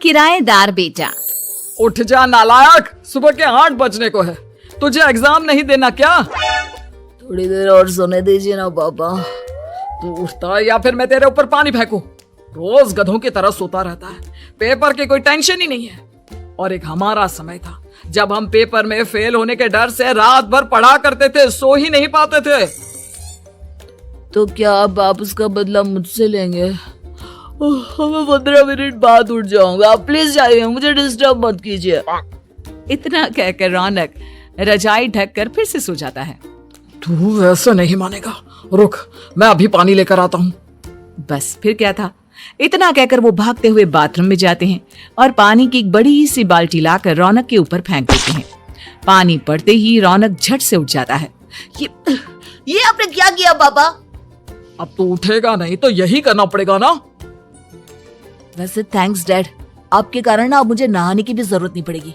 किराएदार बेटा। उठ जा नालायक, सुबह के 8 बजने को है, तुझे एग्जाम नहीं देना क्या? थोड़ी देर और सोने दीजिए ना पापा। तू उठता है या फिर मैं तेरे ऊपर पानी फेंकूं? रोज गधों की तरह सोता रहता है, पेपर की कोई टेंशन ही नहीं है। और एक हमारा समय था जब हम पेपर में फेल होने के डर से रात भर पढ़ा करते थे, सो ही नहीं पाते थे। तो क्या अब आप उसका बदला मुझसे लेंगे? मैं 15 मिनट बाद उठ जाऊंगा, आप प्लीज जाइए, मुझे डिस्टर्ब मत कीजिए। इतना कहकर रौनक रजाई ढककर फिर से सो जाता है। तू ऐसा नहीं मानेगा, रुक मैं अभी पानी लेकर आता हूँ। बस फिर क्या था, इतना कहकर वो भागते हुए बाथरूम में जाते हैं और पानी की एक बड़ी सी बाल्टी लाकर रौनक के ऊपर फेंक देते हैं। पानी पड़ते ही रौनक झट से उठ जाता है। ये आपने क्या किया पापा? अब तो उठेगा नहीं तो यही करना पड़ेगा ना। वैसे थैंक्स डैड, आपके कारण ना अब मुझे नहाने की भी जरूरत नहीं पड़ेगी।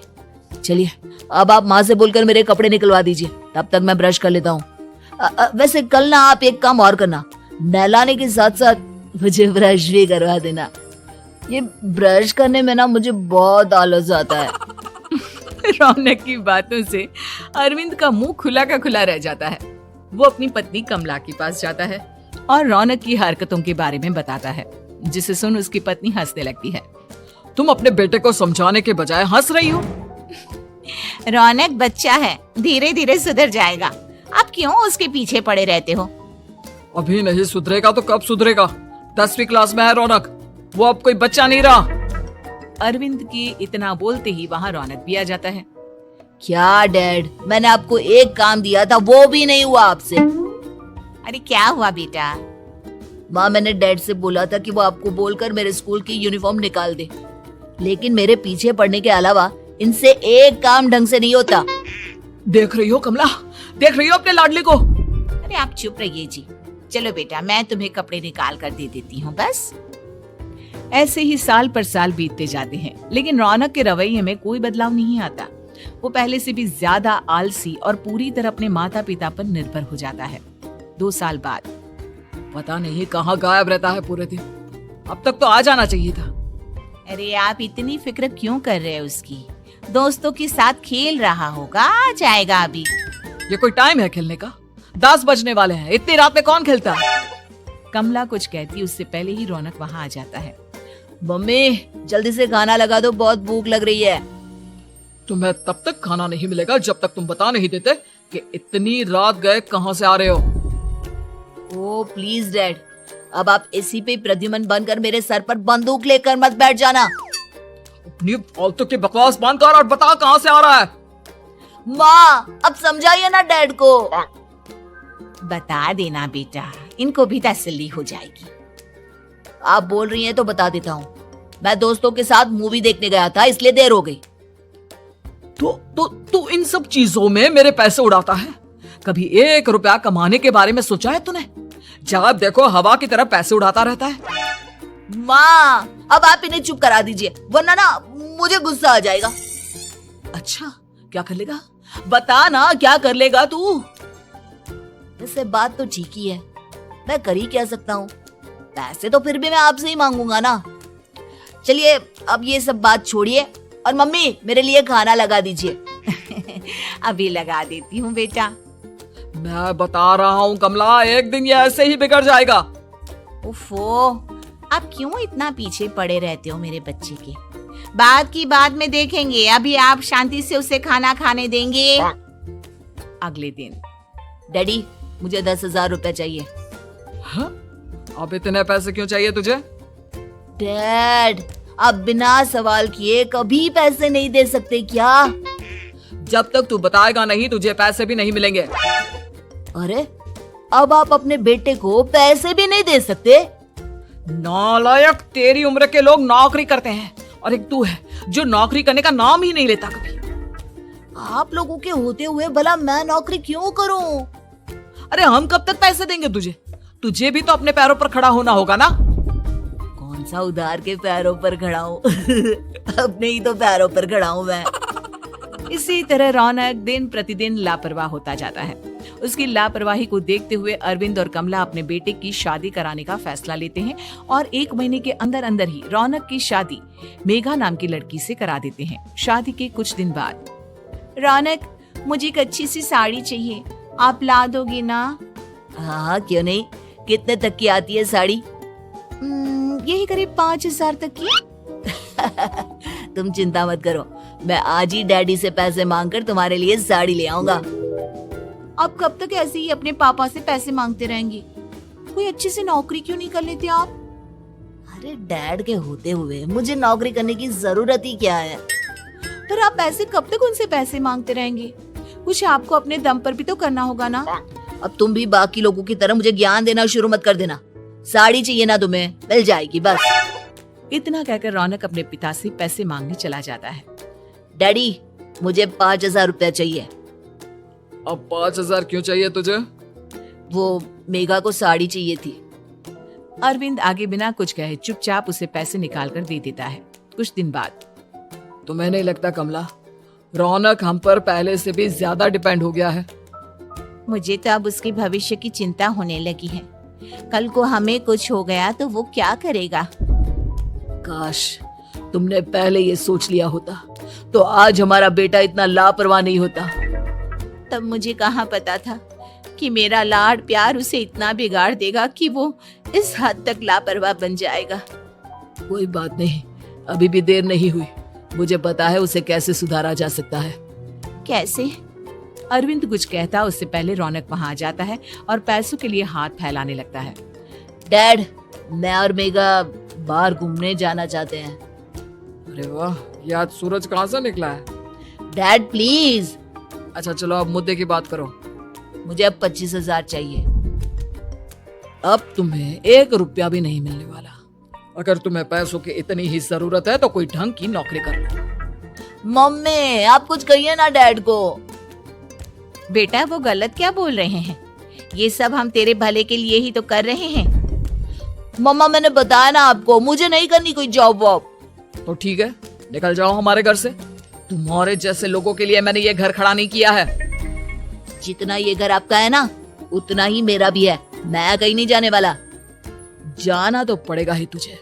चलिए अब आप माँ से बोलकर मेरे कपड़े निकलवा दीजिए, तब तक मैं ब्रश कर लेता हूँ। वैसे कल ना आप एक काम और करना, नहलाने के साथ साथ मुझे ब्रश भी करवा देना। ये ब्रश करने में ना मुझे बहुत आलस आता है। रौनक की बातों से अरविंद का मुंह खुला का खुला रह जाता है। वो अपनी पत्नी कमला के पास जाता है और रौनक की हरकतों के बारे में बताता है, जिसे सुन उसकी पत्नी हंसने लगती है। तुम अपने बेटे को समझाने के बजाय हंस रही हो। रौनक बच्चा है, धीरे धीरे सुधर जाएगा, आप क्यों उसके पीछे पड़े रहते हो? अभी नहीं सुधरेगा तो कब सुधरेगा? 10वीं क्लास में है रौनक, वो अब कोई बच्चा नहीं रहा। अरविंद के इतना बोलते ही वहाँ रौनक भी आ जाता है। क्या डैड, मैंने आपको एक काम दिया था, वो भी नहीं हुआ आपसे। अरे क्या हुआ बेटा? माँ, मैंने डैड से बोला था कि वो आपको बोलकर मेरे स्कूल की यूनिफॉर्म निकाल दे, लेकिन मेरे पीछे पड़ने के अलावा इनसे एक काम ढंग से नहीं होता। देख रही हो कमला, देख रही हो अपने लाडले को? अरे आप चुप रहिए जी। चलो बेटा, मैं तुम्हें कपड़े निकाल कर दे देती हूँ बस। ऐसे ही साल पर साल बीतते जाते हैं, लेकिन रौनक के रवैये में कोई बदलाव नहीं आता। वो पहले से भी ज्यादा आलसी और पूरी तरह अपने माता पिता पर निर्भर हो जाता है। 2 साल बाद पता नहीं कहाँ गायब रहता है पूरे दिन, अब तक तो आ जाना चाहिए था। अरे आप इतनी फिक्र क्यों कर रहे हो उसकी? दोस्तों के साथ खेल रहा होगा, आ जाएगा अभी। ये कोई टाइम है खेलने का? 10 बजने वाले हैं, इतनी रात में कौन खेलता है? कमला कुछ कहती उससे पहले ही रौनक वहाँ आ जाता है। मम्मी जल्दी से खाना लगा दो, बहुत भूख लग रही है। तुम्हें तब तक खाना नहीं मिलेगा जब तक तुम बता नहीं देते कि इतनी रात गए कहाँ से आ रहे हो। ओ प्लीज डैड, अब आप इसी पे प्रद्युमन बनकर मेरे सर पर बंदूक लेकर मत बैठ जाना। अपनी फालतू की बकवास बंद कर और बता कहाँ से आ रहा है। माँ अब समझाइए ना डैड को। बता देना बेटा, इनको भी तसल्ली हो जाएगी। आप बोल रही हैं तो बता देता हूँ, मैं दोस्तों के साथ मूवी देखने गया था, इसलिए देर हो गई। तो इन सब चीजों में मेरे पैसे उड़ाता है? कभी 1 रुपया कमाने के बारे में सोचा है तूने? जब देखो हवा की तरह पैसे उड़ाता रहता है। माँ अब आप इन्हें चुप करा दीजिए, वरना ना मुझे गुस्सा आ जाएगा। अच्छा क्या कर लेगा? बता ना क्या कर लेगा तू? वैसे बात तो ठीक ही है, मैं कर ही क्या सकता हूँ, पैसे तो फिर भी मैं आपसे ही मांगूंगा ना। चलिए अब ये सब बात छोड़िए और मम्मी मेरे लिए खाना लगा दीजिए। अभी लगा देती हूँ बेटा। मैं बता रहा हूँ कमला, एक दिन ये ऐसे ही बिगड़ जाएगा। उफो, आप क्यों इतना पीछे पड़े रहते हो मेरे बच्चे के? बात की बाद में देखेंगे, अभी आप शांति से उसे खाना खाने देंगे। अगले दिन डैडी मुझे 10,000 रुपए चाहिए। हाँ? अब इतने पैसे क्यों चाहिए तुझे? डैड आप बिना सवाल किए कभी पैसे नहीं दे सकते क्या? जब तक तू बताएगा नहीं तुझे पैसे भी नहीं मिलेंगे। अरे अब आप अपने बेटे को पैसे भी नहीं दे सकते? नालायक, तेरी उम्र के लोग नौकरी करते हैं और एक तू है जो नौकरी करने का नाम ही नहीं लेता कभी। आप लोगों के होते हुए भला मैं नौकरी क्यों करूं? अरे हम कब तक पैसे देंगे तुझे? तुझे भी तो अपने पैरों पर खड़ा होना होगा ना। कौन सा उधार के पैरों पर खड़ा हूँ? अपने ही तो पैरों पर खड़ा हूँ मैं। इसी तरह रौनक दिन प्रतिदिन लापरवाह होता जाता है। उसकी लापरवाही को देखते हुए अरविंद और कमला अपने बेटे की शादी कराने का फैसला लेते हैं और 1 महीने के अंदर अंदर ही रौनक की शादी मेघा नाम की लड़की से करा देते हैं। शादी के कुछ दिन बाद, रौनक, मुझे एक अच्छी सी साड़ी चाहिए, आप ला दोगे ना? हाँ, क्यों नहीं। कितने तक की आती है साड़ी? यही करीब 5,000 तक की। तुम चिंता मत करो, मैं आज ही डैडी से पैसे मांगकर तुम्हारे लिए साड़ी ले आऊंगा। आप कब तक ऐसे ही अपने पापा से पैसे मांगते रहेंगे? कोई अच्छी सी नौकरी क्यों नहीं कर लेते आप? अरे डैड के होते हुए मुझे नौकरी करने की जरूरत ही क्या है? पर आप ऐसे कब तक उनसे पैसे मांगते रहेंगे? कुछ आपको अपने दम पर भी तो करना होगा ना। अब तुम भी बाकी लोगों की तरह मुझे ज्ञान देना शुरू मत कर देना। साड़ी चाहिए ना तुम्हें, मिल जाएगी बस। इतना कहकर रौनक अपने पिता से पैसे मांगने चला जाता है। डैडी, मुझे 5,000 रुपया चाहिए। अब 5,000 क्यों चाहिए तुझे? वो मेघा को साड़ी चाहिए थी। अरविंद आगे बिना कुछ कहे चुपचाप उसे पैसे निकाल कर दे देता है। कुछ दिन बाद, तुम्हें नहीं लगता कमला, रौनक हम पर पहले से भी ज्यादा डिपेंड हो गया है? मुझे तो अब उसके भविष्य की चिंता होने लगी है। कल को हमें कुछ हो गया तो वो क्या करेगा? काश तुमने पहले ये सोच लिया होता तो आज हमारा बेटा इतना लापरवाह नहीं होता। तब मुझे कहाँ पता था कि मेरा लाड प्यार उसे इतना बिगाड़ देगा कि वो इस हद तक लापरवाह बन जाएगा। कोई बात नहीं, अभी भी देर नहीं हुई। मुझे पता है उसे कैसे सुधारा जा सकता है। कैसे? अरविंद कुछ कहता उससे पहले रौनक वहां आ जाता है और पैसों के लिए हाथ फैलाने लगता है। डैड, मैं और मेघा बाहर घूमने जाना चाहते हैं। अरे वाह, ये आज सूरज कहाँ से निकला है? Dad please. अच्छा चलो अब मुद्दे की बात करो। मुझे अब 25,000 चाहिए। अब तुम्हें 1 रुपया भी नहीं मिलने वाला। अगर तुम्हें पैसों की इतनी ही जरूरत है तो कोई ढंग की नौकरी कर लो। मम्मी, आप कुछ कहिए ना डैड को। बेटा, वो गलत क्या बोल रहे हैं? ये सब हम तेरे भले के लिए ही तो कर रहे हैं। मम्मा, मैंने बताया ना आपको, मुझे नहीं करनी कोई जॉब वॉब। तो ठीक है, निकल जाओ हमारे घर से। तुम्हारे जैसे लोगों के लिए मैंने ये घर खड़ा नहीं किया है। जितना ये घर आपका है ना, उतना ही मेरा भी है। मैं कहीं नहीं जाने वाला। जाना तो पड़ेगा ही तुझे,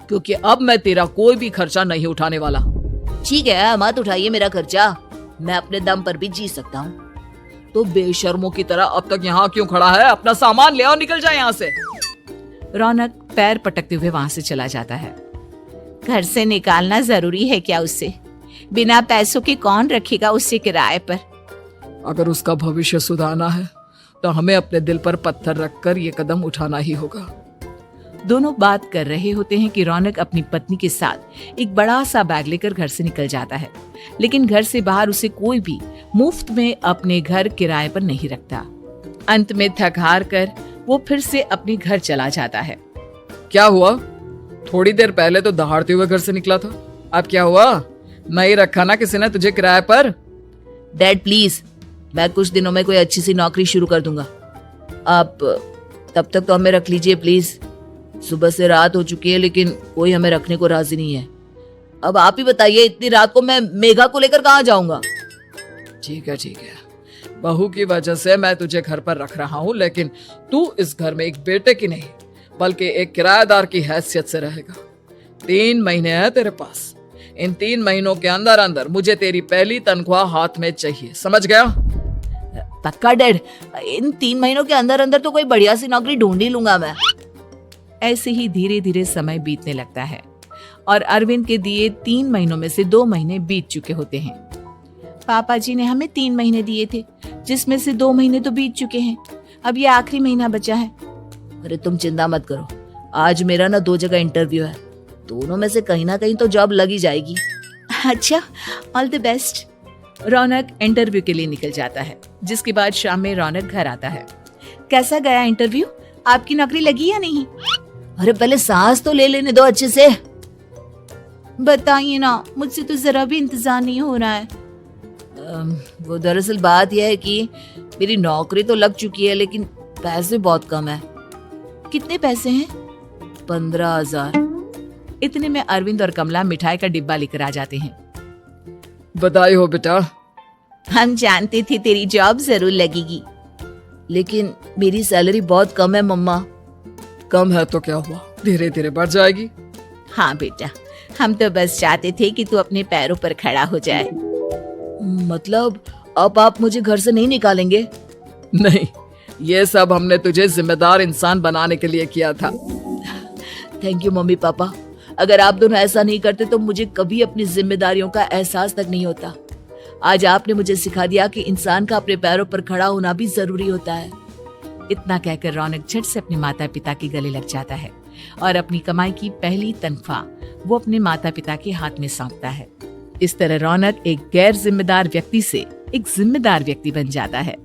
क्योंकि अब मैं तेरा कोई भी खर्चा नहीं उठाने वाला। ठीक है, मत उठाइए मेरा खर्चा, मैं अपने दम पर भी जी सकता हूँ। तो बेशर्मों की तरह अब तक यहाँ क्यों खड़ा है? अपना सामान ले आओ, निकल जाए यहाँ से। रौनक पैर पटकते हुए वहां से चला जाता है। घर से निकालना जरूरी है क्या उससे? बिना पैसों के कौन रखेगा उसे किराए पर? अगर उसका भविष्य सुधारना है तो हमें अपने दिल पर पत्थर रखकर ये कदम उठाना ही होगा। दोनों बात कर रहे होते हैं कि रौनक अपनी पत्नी के साथ एक बड़ा सा बैग लेकर घर से निकल जाता है, लेकिन घर से बाहर उसे कोई भी मुफ्त में अपने घर किराए पर नहीं रखता। अंत में थक हार कर वो फिर से अपने घर चला जाता है। क्या हुआ? थोड़ी देर पहले तो दहाड़ते हुए घर से निकला था, अब क्या हुआ? नहीं रखा ना किसी ने तुझे किराए पर? डैड प्लीज, मैं कुछ दिनों में कोई अच्छी सी नौकरी शुरू कर दूंगा। आप तब तक तो हमें रख लीजिए प्लीज। सुबह से रात हो चुकी है लेकिन कोई हमें रखने को राजी नहीं है। अब आप ही बताइए, इतनी रात को मैं मेघा को लेकर कहाँ जाऊंगा? ठीक है ठीक है, बहू की वजह से मैं तुझे घर पर रख रहा हूँ, लेकिन तू इस घर में एक बेटे की नहीं बल्कि एक किराएदार की हैसियत से रहेगा। 3 महीने हैं तेरे पास। इन 3 महीनों के अंदर अंदर मुझे तेरी पहली तनख्वाह हाथ में चाहिए, समझ गया? पक्का डैड, इन 3 महीनों के अंदर अंदर तो कोई बढ़िया सी नौकरी ढूंढ ही लूंगा मैं। ऐसे ही धीरे धीरे समय बीतने लगता है और अरविंद के दिए 3 महीनों में से 2 महीने बीत चुके होते हैं। पापा जी ने हमें 3 महीने दिए थे, जिसमें से 2 महीने तो बीत चुके हैं। अब ये आखिरी महीना बचा है। अरे तुम चिंता मत करो, आज मेरा ना 2 जगह इंटरव्यू है, दोनों में से कहीं ना कहीं तो जॉब लगी जाएगी। अच्छा, all the best. Raunak interview के लिए निकल जाता है, जिसके बाद शाम में रौनक घर आता है। कैसा गया इंटरव्यू? आपकी नौकरी लगी या नहीं? अरे पहले सांस तो ले लेने दो अच्छे से। बताइए ना, मुझसे तो जरा भी इंतजार नहीं हो रहा है। वो दरअसल बात यह है कि मेरी नौकरी तो लग चुकी है लेकिन पैसे बहुत कम है। कितने पैसे हैं? 15,000। इतने में अरविंद और कमला मिठाई का डिब्बा लेकर आ जाते हैं। बधाई हो बेटा, हम जानते थे तेरी जॉब जरूर लगेगी। लेकिन मेरी सैलरी बहुत कम है मम्मा। कम है तो क्या हुआ, धीरे धीरे बढ़ जाएगी। हाँ बेटा, हम तो बस चाहते थे कि तू अपने पैरों पर खड़ा हो जाए। मतलब अब आप मुझे घर से नहीं निकालेंगे? नहीं, ये सब हमने तुझे जिम्मेदार इंसान बनाने के लिए किया था। Thank you mummy papa. अगर आप दोनों ऐसा नहीं करते तो मुझे कभी अपनी जिम्मेदारियों का एहसास तक नहीं होता। आज आपने मुझे सिखा दिया कि इंसान का अपने पैरों पर खड़ा होना भी जरूरी होता है। इतना कहकर रौनक झट से अपने माता पिता के गले लग जाता है और अपनी कमाई की पहली तनख्वाह वो अपने माता पिता के हाथ में सौंपता है। इस तरह रौनक एक गैर जिम्मेदार व्यक्ति से एक जिम्मेदार व्यक्ति बन जाता है।